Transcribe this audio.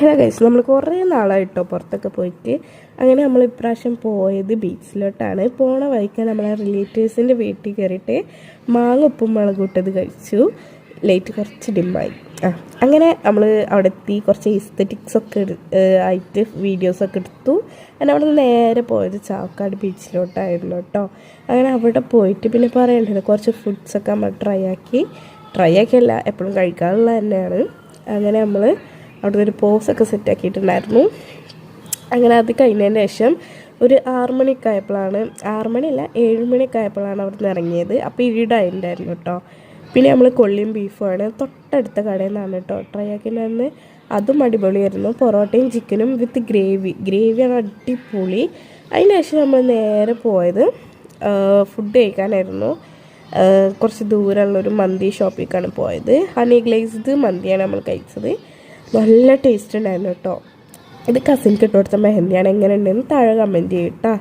Hello guys, നമ്മൾ കുറേ നാളായിട്ടോ പുറത്തൊക്കെ പോയിട്ട്. അങ്ങനെ നമ്മൾ ഇപ്രാവശ്യം പോയത് ബീച്ചിലോട്ടാണ്. പോണ വഴിക്ക് നമ്മളെ റിലേറ്റീവ്സിൻ്റെ വീട്ടിൽ കയറിയിട്ട് മാങ്ങ ഉപ്പും മുളകൂട്ടത് കഴിച്ചു. ലൈറ്റ് കുറച്ച് ഡിമ്മായി. അങ്ങനെ നമ്മൾ അവിടെ എത്തി. കുറച്ച് എസ്തെറ്റിക്സൊക്കെ ആയിട്ട് വീഡിയോസൊക്കെ എടുത്തു. അങ്ങനെ അവിടെ നിന്ന് നേരെ പോയത് ചാവക്കാട് ബീച്ചിലോട്ടായിരുന്നു കേട്ടോ. അങ്ങനെ അവിടെ പോയിട്ട് പിന്നെ പറയണ്ടല്ലോ, കുറച്ച് ഫുഡ്സൊക്കെ നമ്മൾ ട്രൈ ആക്കിയല്ല, എപ്പോഴും കഴിക്കാറുള്ളത് തന്നെയാണ്. അങ്ങനെ നമ്മൾ അവിടെ ഒരു പോസൊക്കെ സെറ്റാക്കിയിട്ടുണ്ടായിരുന്നു. അങ്ങനെ അത് കഴിഞ്ഞതിന് ശേഷം ഒരു 6 മണിയൊക്കെ ആയപ്പോഴാണ്, 6 മണിയല്ല 7 മണിയൊക്കെ ആയപ്പോഴാണ് അവിടെ നിന്ന് ഇറങ്ങിയത്. അപ്പോൾ ഇരുടായിട്ടുണ്ടായിരുന്നു കേട്ടോ. പിന്നെ നമ്മൾ കൊള്ളിയും ബീഫുമാണ് തൊട്ടടുത്ത കടയിൽ നിന്നാണ് കേട്ടോ ട്രൈ ആക്കിയിട്ടുണ്ടായിരുന്നു. അതും അടിപൊളിയായിരുന്നു. പൊറോട്ടയും ചിക്കനും വിത്ത് ഗ്രേവിയാണ് അടിപൊളി. അതിന് ശേഷം നമ്മൾ നേരെ പോയത് ഫുഡ് കഴിക്കാനായിരുന്നു. കുറച്ച് ദൂരമുള്ളൊരു മന്തി ഷോപ്പിലേക്കാണ് പോയത്. ഹണി ഗ്ലേസ്ഡ് മന്തിയാണ് നമ്മൾ കഴിച്ചത്. നല്ല ടേസ്റ്റ് ഉണ്ടായിരുന്നു കേട്ടോ. ഇത് കസിൻക്ക് ഇട്ട് കൊടുത്ത മെഹന്തിയാണ്. എങ്ങനെ ഉണ്ടെന്ന് താഴെ കമൻറ്റ് ചെയ്യും കേട്ടോ.